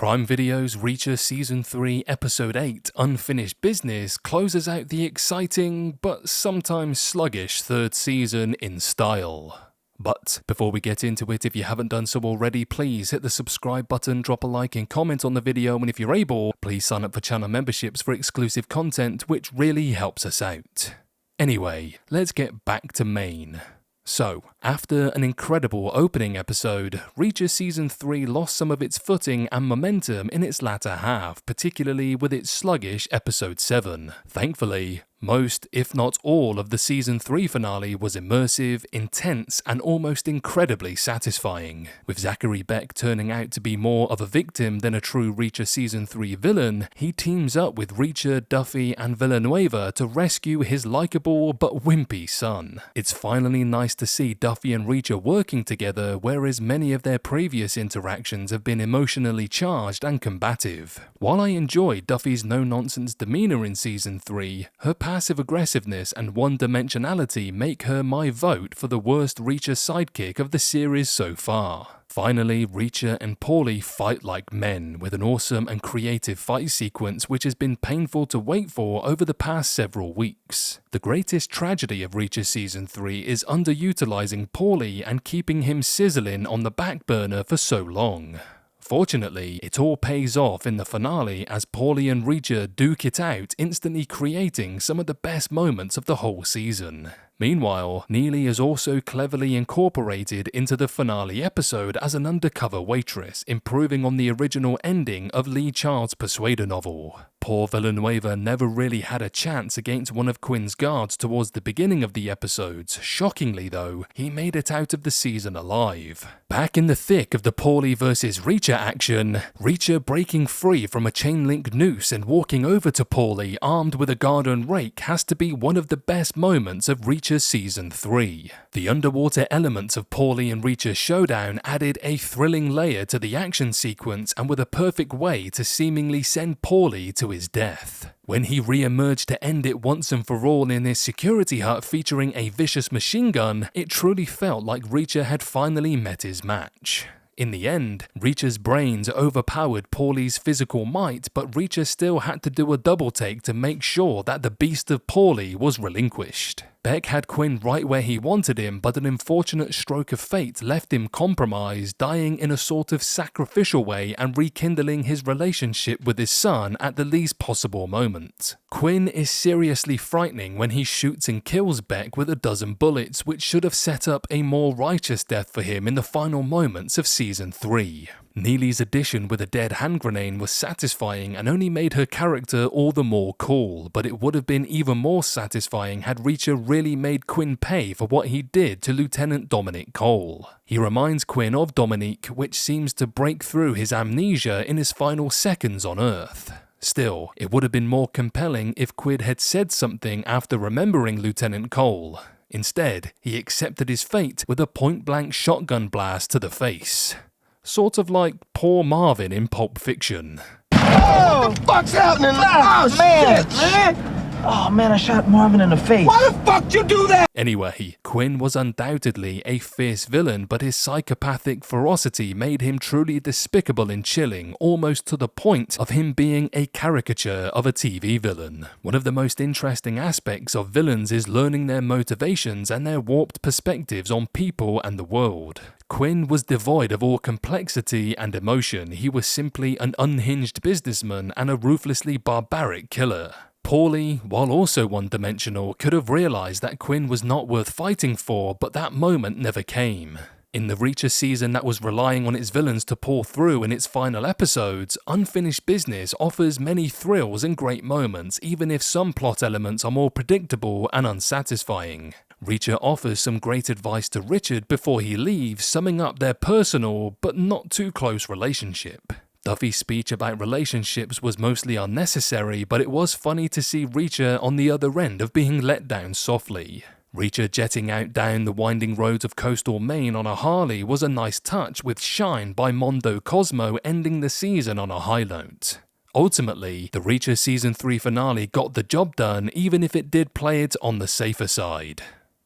Prime Video's Reacher Season 3 Episode 8 Unfinished Business closes out the exciting but sometimes sluggish third season in style. But before we get into it, if you haven't done so already, please hit the subscribe button, drop a like and comment on the video, and if you're able, please sign up for channel memberships for exclusive content, which really helps us out. Anyway, let's get back to main. So, after an incredible opening episode, Reacher Season 3 lost some of its footing and momentum in its latter half, particularly with its sluggish Episode 7. Thankfully, most, if not all, of the Season 3 finale was immersive, intense, and almost incredibly satisfying. With Zachary Beck turning out to be more of a victim than a true Reacher Season 3 villain, he teams up with Reacher, Duffy, and Villanueva to rescue his likable but wimpy son. It's finally nice to see Duffy and Reacher working together, whereas many of their previous interactions have been emotionally charged and combative. While I enjoy Duffy's no-nonsense demeanor in Season 3, her passive aggressiveness and one-dimensionality make her my vote for the worst Reacher sidekick of the series so far. Finally, Reacher and Paulie fight like men, with an awesome and creative fight sequence which has been painful to wait for over the past several weeks. The greatest tragedy of Reacher Season 3 is underutilizing Paulie and keeping him sizzling on the back burner for so long. Fortunately, it all pays off in the finale as Paulie and Reacher duke it out, instantly creating some of the best moments of the whole season. Meanwhile, Neely is also cleverly incorporated into the finale episode as an undercover waitress, improving on the original ending of Lee Child's Persuader novel. Poor Villanueva never really had a chance against one of Quinn's guards towards the beginning of the episodes. Shockingly though, he made it out of the season alive. Back in the thick of the Paulie vs Reacher action, Reacher breaking free from a chain link noose and walking over to Paulie armed with a garden rake has to be one of the best moments of Reacher Season 3. The underwater elements of Paulie and Reacher's showdown added a thrilling layer to the action sequence and were the perfect way to seemingly send Paulie to his death. When he re-emerged to end it once and for all in his security hut featuring a vicious machine gun, it truly felt like Reacher had finally met his match. In the end, Reacher's brains overpowered Paulie's physical might, but Reacher still had to do a double take to make sure that the beast of Paulie was relinquished. Beck had Quinn right where he wanted him, but an unfortunate stroke of fate left him compromised, dying in a sort of sacrificial way and rekindling his relationship with his son at the least possible moment. Quinn is seriously frightening when he shoots and kills Beck with a dozen bullets, which should have set up a more righteous death for him in the final moments of Season 3. Neely's addition with a dead hand grenade was satisfying and only made her character all the more cool, but it would have been even more satisfying had Reacher really made Quinn pay for what he did to Lieutenant Dominic Cole. He reminds Quinn of Dominique, which seems to break through his amnesia in his final seconds on Earth. Still, it would have been more compelling if Quinn had said something after remembering Lieutenant Cole. Instead, he accepted his fate with a point-blank shotgun blast to the face. Sort of like poor Marvin in Pulp Fiction. Oh, what the fuck's happening? Oh, man, shit, man. Oh, man, I shot Marvin in the face. Why the fuck did you do that? Anyway, Quinn was undoubtedly a fierce villain, but his psychopathic ferocity made him truly despicable and chilling, almost to the point of him being a caricature of a TV villain. One of the most interesting aspects of villains is learning their motivations and their warped perspectives on people and the world. Quinn was devoid of all complexity and emotion. He was simply an unhinged businessman and a ruthlessly barbaric killer. Paulie, while also one-dimensional, could have realized that Quinn was not worth fighting for, but that moment never came. In the Reacher season that was relying on its villains to pull through in its final episodes, Unfinished Business offers many thrills and great moments, even if some plot elements are more predictable and unsatisfying. Reacher offers some great advice to Richard before he leaves, summing up their personal but not too close relationship. Duffy's speech about relationships was mostly unnecessary, but it was funny to see Reacher on the other end of being let down softly. Reacher jetting out down the winding roads of coastal Maine on a Harley was a nice touch, with Shine by Mondo Cosmo ending the season on a high note. Ultimately, the Reacher Season 3 finale got the job done, even if it did play it on the safer side.